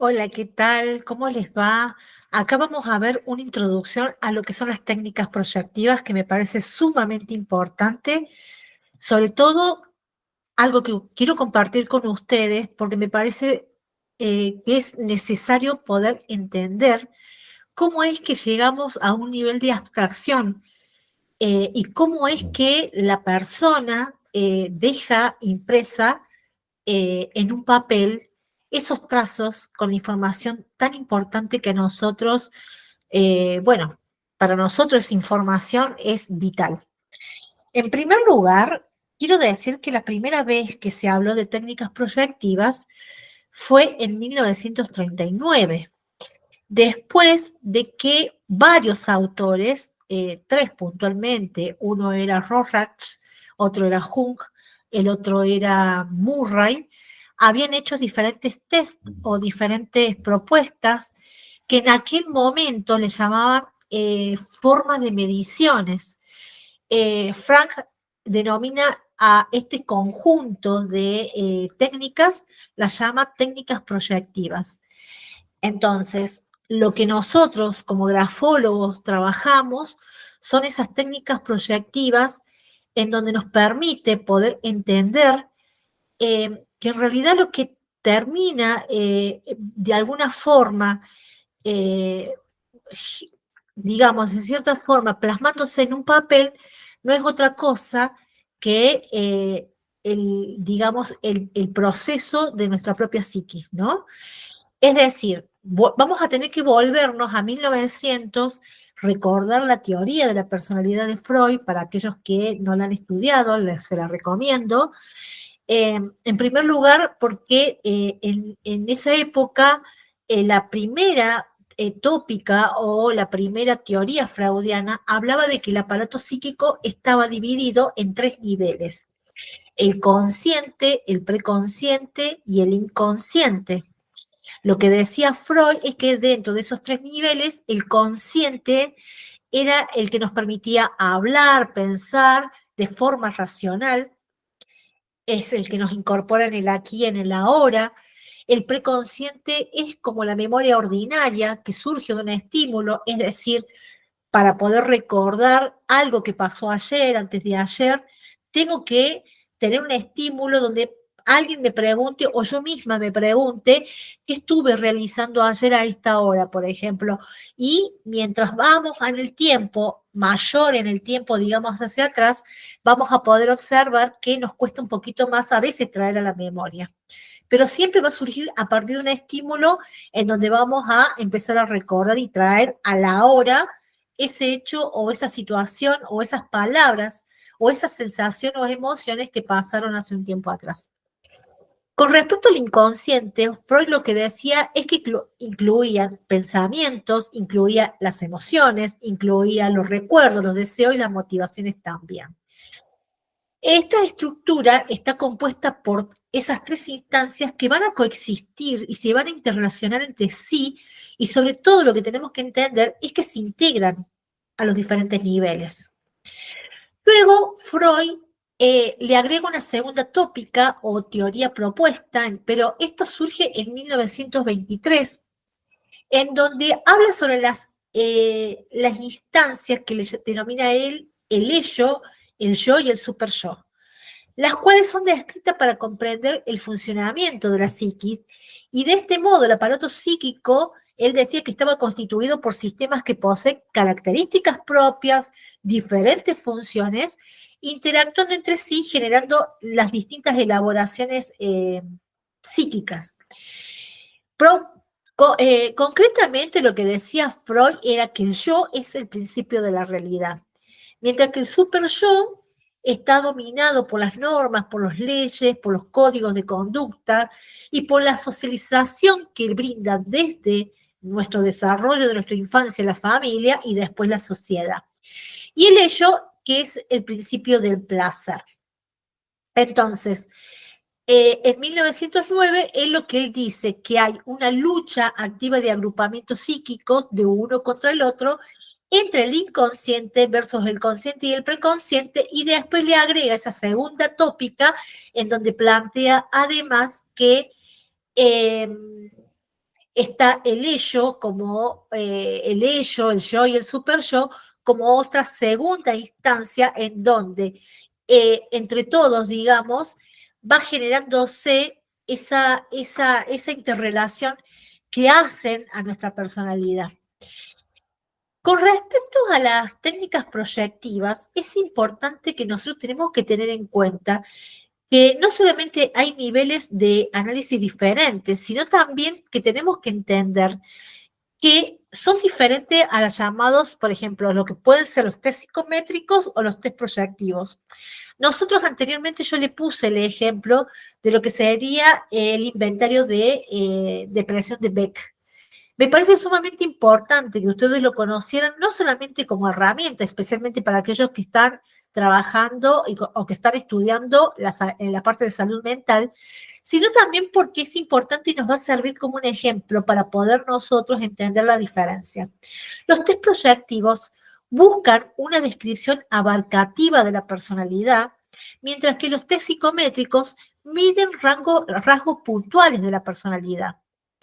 Hola, ¿qué tal? ¿Cómo les va? Acá vamos a ver una introducción a lo que son las técnicas proyectivas que me parece sumamente importante, sobre todo algo que quiero compartir con ustedes porque me parece que es necesario poder entender cómo es que llegamos a un nivel de abstracción y cómo es que la persona deja impresa en un papel esos trazos con la información tan importante que nosotros, bueno, para nosotros esa información es vital. En primer lugar, quiero decir que la primera vez que se habló de técnicas proyectivas fue en 1939, después de que varios autores, tres puntualmente, uno era Rorschach, otro era Jung, el otro era Murray, habían hecho diferentes test o diferentes propuestas que en aquel momento le llamaban formas de mediciones. Frank denomina a este conjunto de técnicas, las llama técnicas proyectivas. Entonces, lo que nosotros como grafólogos trabajamos son esas técnicas proyectivas en donde nos permite poder entender que en realidad lo que termina de alguna forma, eh, digamos, en cierta forma, plasmándose en un papel, no es otra cosa que digamos, el proceso de nuestra propia psiquis, ¿no? Es decir, vamos a tener que volvernos a 1900, recordar la teoría de la personalidad de Freud, para aquellos que no la han estudiado, se la recomiendo. En primer lugar, porque en esa época la primera tópica o la primera teoría freudiana hablaba de que el aparato psíquico estaba dividido en tres niveles: el consciente, el preconsciente y el inconsciente. Lo que decía Freud es que dentro de esos tres niveles, el consciente era el que nos permitía hablar, pensar de forma racional, es el que nos incorpora en el aquí, en el ahora. El preconsciente es como la memoria ordinaria que surge de un estímulo, es decir, para poder recordar algo que pasó ayer, antes de ayer, tengo que tener un estímulo donde alguien me pregunte o yo misma me pregunte qué estuve realizando ayer a esta hora, por ejemplo. Y mientras vamos en el tiempo, mayor en el tiempo, digamos, hacia atrás, vamos a poder observar que nos cuesta un poquito más a veces traer a la memoria. Pero siempre va a surgir a partir de un estímulo en donde vamos a empezar a recordar y traer a la hora ese hecho o esa situación o esas palabras o esa sensación o emociones que pasaron hace un tiempo atrás. Con respecto al inconsciente, Freud lo que decía es que incluía pensamientos, incluía las emociones, incluía los recuerdos, los deseos y las motivaciones también. Esta estructura está compuesta por esas tres instancias que van a coexistir y se van a interrelacionar entre sí, y sobre todo lo que tenemos que entender es que se integran a los diferentes niveles. Luego, Freud le agrega una segunda tópica o teoría propuesta, pero esto surge en 1923, en donde habla sobre las instancias que le denomina él el ello, el yo y el super yo, las cuales son descritas para comprender el funcionamiento de la psiquis, y de este modo el aparato psíquico, él decía que estaba constituido por sistemas que poseen características propias, diferentes funciones, interactuando entre sí, generando las distintas elaboraciones psíquicas. Concretamente lo que decía Freud era que el yo es el principio de la realidad, mientras que el super yo está dominado por las normas, por las leyes, por los códigos de conducta y por la socialización que brinda desde nuestro desarrollo de nuestra infancia, la familia y después la sociedad. Y el ello, que es el principio del placer. Entonces, en 1909 es lo que él dice, que hay una lucha activa de agrupamientos psíquicos de uno contra el otro, entre el inconsciente versus el consciente y el preconsciente, y después le agrega esa segunda tópica en donde plantea además que eh, está el ello como el ello, el yo y el superyo como otra segunda instancia en donde entre todos, digamos, va generándose esa interrelación que hacen a nuestra personalidad. Con respecto a las técnicas proyectivas, es importante que nosotros tenemos que tener en cuenta que no solamente hay niveles de análisis diferentes, sino también que tenemos que entender que son diferentes a los llamados, por ejemplo, lo que pueden ser los test psicométricos o los test proyectivos. Nosotros anteriormente yo le puse el ejemplo de lo que sería el inventario de depresión de Beck. Me parece sumamente importante que ustedes lo conocieran, no solamente como herramienta, especialmente para aquellos que están trabajando o que están estudiando en la parte de salud mental, sino también porque es importante y nos va a servir como un ejemplo para poder nosotros entender la diferencia. Los test proyectivos buscan una descripción abarcativa de la personalidad, mientras que los test psicométricos miden rasgos puntuales de la personalidad.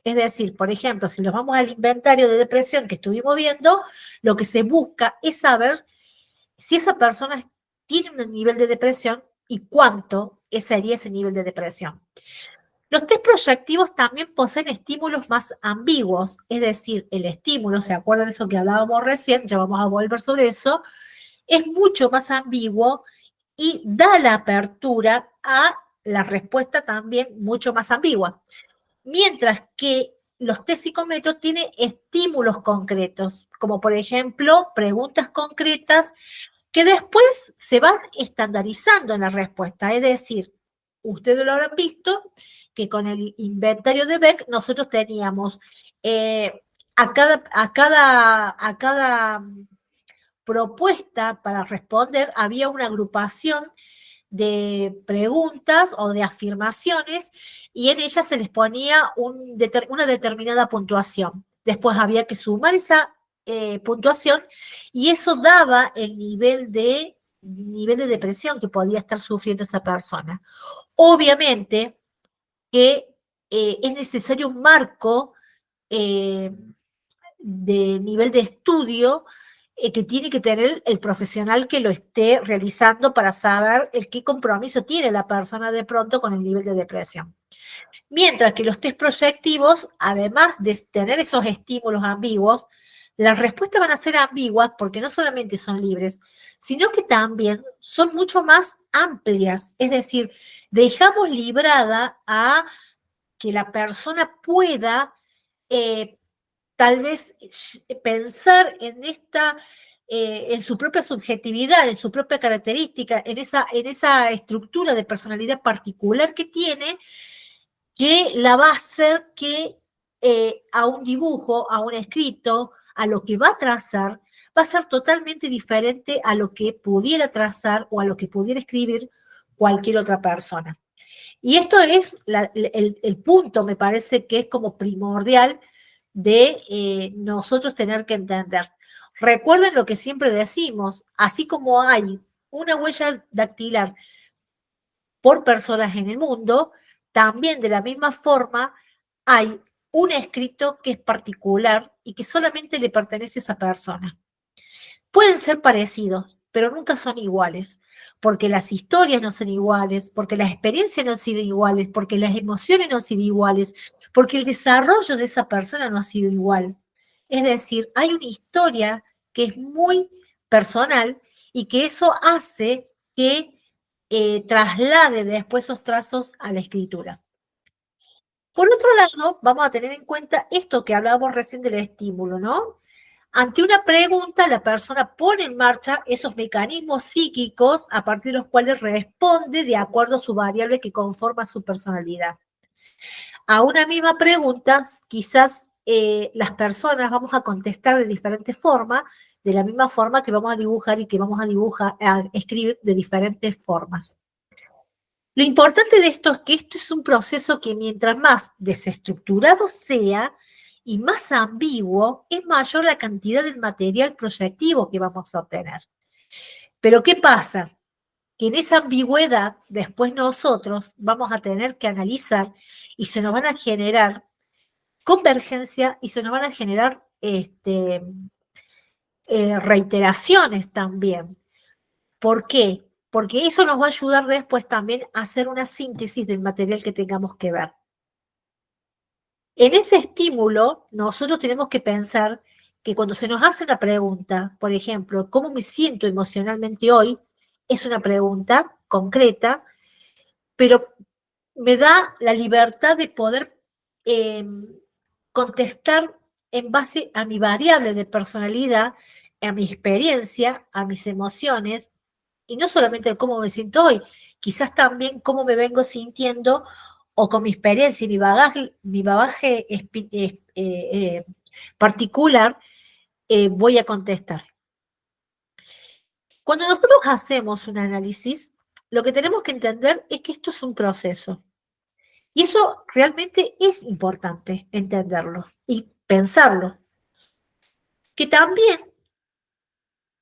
Es decir, por ejemplo, si nos vamos al inventario de depresión que estuvimos viendo, lo que se busca es saber si esa persona tiene un nivel de depresión y cuánto sería ese nivel de depresión. Los test proyectivos también poseen estímulos más ambiguos, es decir, el estímulo, ¿se acuerdan de eso que hablábamos recién? Ya vamos a volver sobre eso, es mucho más ambiguo y da la apertura a la respuesta también mucho más ambigua. Mientras que los test psicométricos tienen estímulos concretos, como por ejemplo preguntas concretas que después se van estandarizando en la respuesta. Es decir, ustedes lo habrán visto, que con el inventario de Beck nosotros teníamos a cada propuesta para responder había una agrupación de preguntas o de afirmaciones y en ellas se les ponía una determinada puntuación. Después había que sumar esa puntuación y eso daba el nivel de depresión que podía estar sufriendo esa persona. Obviamente que es necesario un marco eh, de nivel de estudio que tiene que tener el profesional que lo esté realizando para saber qué compromiso tiene la persona de pronto con el nivel de depresión. Mientras que los test proyectivos, además de tener esos estímulos ambiguos, las respuestas van a ser ambiguas porque no solamente son libres, sino que también son mucho más amplias. Es decir, dejamos librada a que la persona pueda tal vez pensar en su propia subjetividad, en su propia característica, en esa estructura de personalidad particular que tiene, que la va a hacer que a un dibujo, a un escrito, a lo que va a trazar, va a ser totalmente diferente a lo que pudiera trazar o a lo que pudiera escribir cualquier otra persona. Y esto es el punto, me parece que es como primordial de nosotros tener que entender. Recuerden lo que siempre decimos, así como hay una huella dactilar por personas en el mundo, también de la misma forma hay un escrito que es particular y que solamente le pertenece a esa persona. Pueden ser parecidos, pero nunca son iguales, porque las historias no son iguales, porque las experiencias no han sido iguales, porque las emociones no han sido iguales, porque el desarrollo de esa persona no ha sido igual. Es decir, hay una historia que es muy personal y que eso hace que traslade después esos trazos a la escritura. Por otro lado, vamos a tener en cuenta esto que hablábamos recién del estímulo, ¿no? Ante una pregunta, la persona pone en marcha esos mecanismos psíquicos a partir de los cuales responde de acuerdo a su variable que conforma su personalidad. A una misma pregunta, quizás las personas vamos a contestar de diferentes formas, de la misma forma que vamos a dibujar y que vamos a escribir de diferentes formas. Lo importante de esto es que esto es un proceso que mientras más desestructurado sea y más ambiguo, es mayor la cantidad del material proyectivo que vamos a obtener. Pero ¿qué pasa? Que en esa ambigüedad después nosotros vamos a tener que analizar y se nos van a generar convergencia y se nos van a generar reiteraciones también. ¿Por qué? Porque eso nos va a ayudar después también a hacer una síntesis del material que tengamos que ver. En ese estímulo, nosotros tenemos que pensar que cuando se nos hace una pregunta, por ejemplo, ¿cómo me siento emocionalmente hoy? Es una pregunta concreta, pero me da la libertad de poder eh, contestar en base a mi variable de personalidad, a mi experiencia, a mis emociones, y no solamente el cómo me siento hoy, quizás también cómo me vengo sintiendo o con mi experiencia y mi bagaje particular, voy a contestar. Cuando nosotros hacemos un análisis, lo que tenemos que entender es que esto es un proceso. Y eso realmente es importante entenderlo y pensarlo. Que también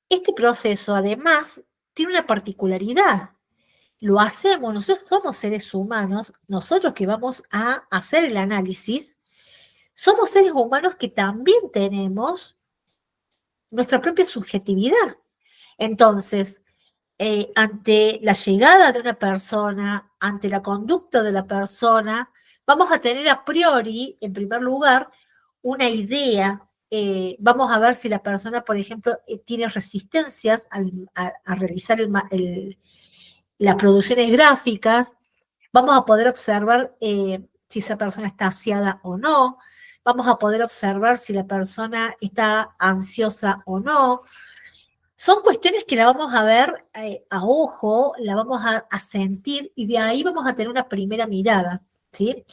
este proceso además tiene una particularidad. Lo hacemos, nosotros somos seres humanos, nosotros que vamos a hacer el análisis, somos seres humanos que también tenemos nuestra propia subjetividad. Entonces, ante la llegada de una persona, ante la conducta de la persona, vamos a tener a priori, en primer lugar, una idea. Vamos a ver si la persona, por ejemplo, tiene resistencias a realizar las producciones gráficas. Vamos a poder observar si esa persona está ansiada o no. Vamos a poder observar si la persona está ansiosa o no. Son cuestiones que la vamos a ver a ojo, la vamos a sentir y de ahí vamos a tener una primera mirada, ¿sí?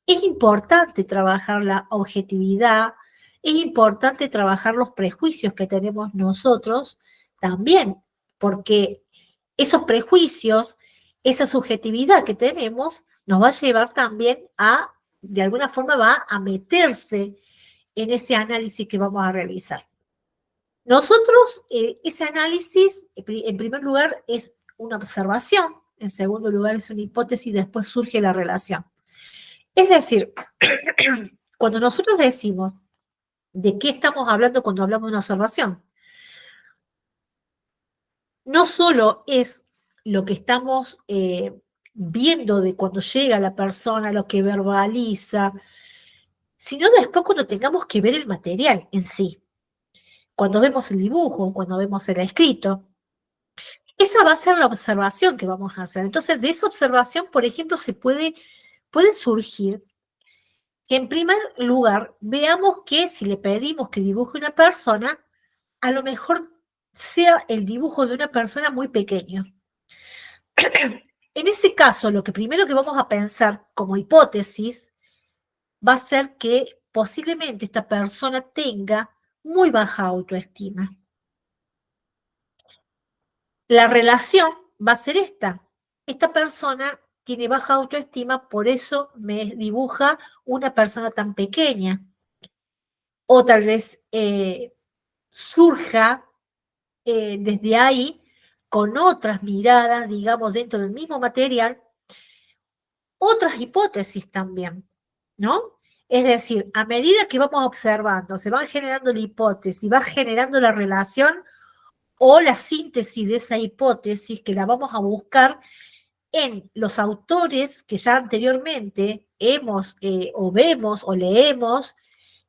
Es importante trabajar la objetividad, es importante trabajar los prejuicios que tenemos nosotros también, porque esos prejuicios, esa subjetividad que tenemos, nos va a llevar también a, de alguna forma, va a meterse en ese análisis que vamos a realizar. Nosotros, ese análisis, en primer lugar, es una observación, en segundo lugar, es una hipótesis y después surge la relación. Es decir, cuando nosotros decimos de qué estamos hablando cuando hablamos de una observación, no solo es lo que estamos viendo de cuando llega la persona, lo que verbaliza, sino después cuando tengamos que ver el material en sí, cuando vemos el dibujo, cuando vemos el escrito. Esa va a ser la observación que vamos a hacer. Entonces, de esa observación, por ejemplo, puede surgir que en primer lugar veamos que si le pedimos que dibuje una persona, a lo mejor sea el dibujo de una persona muy pequeño. En ese caso, lo que primero que vamos a pensar como hipótesis va a ser que posiblemente esta persona tenga muy baja autoestima. La relación va a ser esta. Esta persona tiene baja autoestima, por eso me dibuja una persona tan pequeña. O tal vez surja desde ahí con otras miradas, digamos, dentro del mismo material, otras hipótesis también, ¿no? Es decir, a medida que vamos observando, se van generando la hipótesis, va generando la relación o la síntesis de esa hipótesis que la vamos a buscar en los autores que ya anteriormente hemos o vemos o leemos.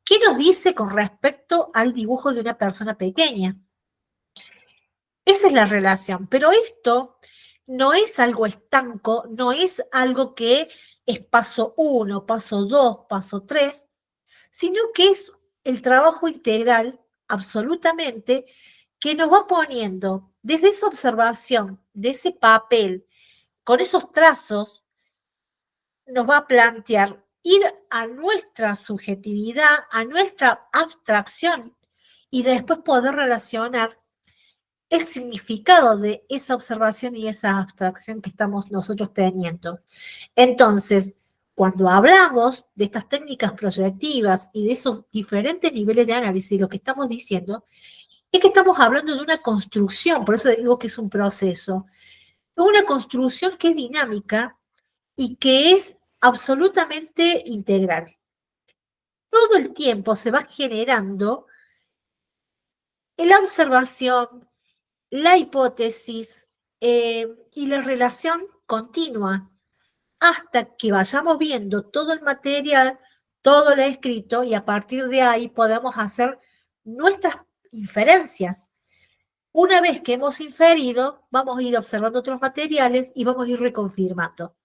¿Qué nos dice con respecto al dibujo de una persona pequeña? Esa es la relación, pero esto no es algo estanco, no es algo que es paso 1, paso 2, paso 3, sino que es el trabajo integral absolutamente que nos va poniendo desde esa observación, de ese papel, con esos trazos, nos va a plantear ir a nuestra subjetividad, a nuestra abstracción y después poder relacionar el significado de esa observación y esa abstracción que estamos nosotros teniendo. Entonces, cuando hablamos de estas técnicas proyectivas y de esos diferentes niveles de análisis, lo que estamos diciendo es que estamos hablando de una construcción, por eso digo que es un proceso, una construcción que es dinámica y que es absolutamente integral. todo el tiempo se va generando la observación, la hipótesis y la relación continua hasta que vayamos viendo todo el material, todo lo escrito y a partir de ahí podemos hacer nuestras inferencias. Una vez que hemos inferido, vamos a ir observando otros materiales y vamos a ir reconfirmando.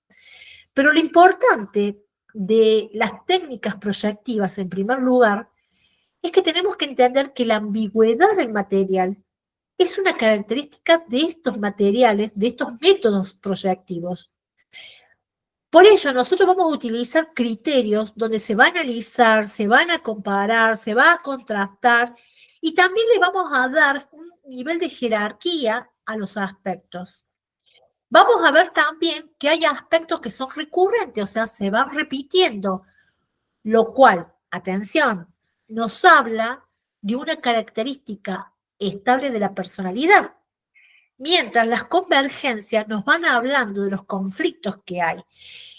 Pero lo importante de las técnicas proyectivas, en primer lugar, es que tenemos que entender que la ambigüedad del material es una característica de estos materiales, de estos métodos proyectivos. Por ello, nosotros vamos a utilizar criterios donde se va a analizar, se van a comparar, se va a contrastar y también le vamos a dar un nivel de jerarquía a los aspectos. Vamos a ver también que hay aspectos que son recurrentes, o sea, se van repitiendo, lo cual, atención, nos habla de una característica estable de la personalidad, mientras las convergencias nos van hablando de los conflictos que hay.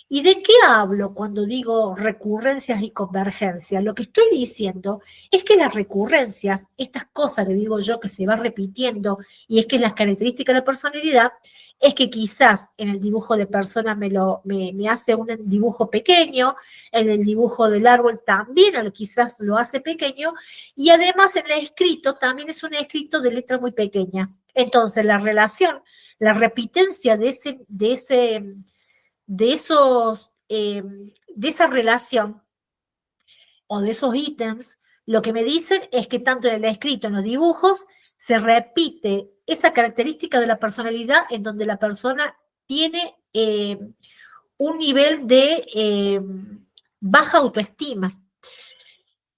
¿Y de qué hablo cuando digo recurrencias y convergencias? Lo que estoy diciendo es que las recurrencias, estas cosas que digo yo que se van repitiendo y es que las características de la personalidad, es que quizás en el dibujo de persona me hace un dibujo pequeño, en el dibujo del árbol también quizás lo hace pequeño y además en el escrito también es un escrito de letra muy pequeña. Entonces la relación, la repitencia de esa relación o de esos ítems, lo que me dicen es que tanto en el escrito, en los dibujos, se repite esa característica de la personalidad en donde la persona tiene un nivel de baja autoestima.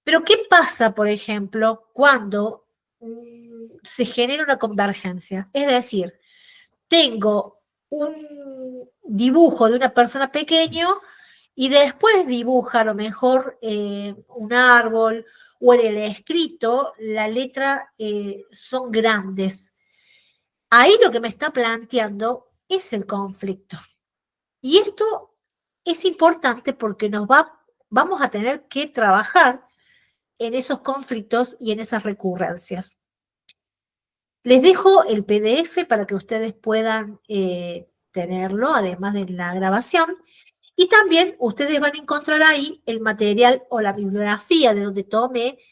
Pero ¿qué pasa, por ejemplo, cuando se genera una convergencia? Es decir, tengo un dibujo de una persona pequeño y después dibuja a lo mejor un árbol o en el escrito la letra son grandes. Ahí lo que me está planteando es el conflicto. Y esto es importante porque vamos a tener que trabajar en esos conflictos y en esas recurrencias. Les dejo el PDF para que ustedes puedan tenerlo, además de la grabación. Y también ustedes van a encontrar ahí el material o la bibliografía de donde tomé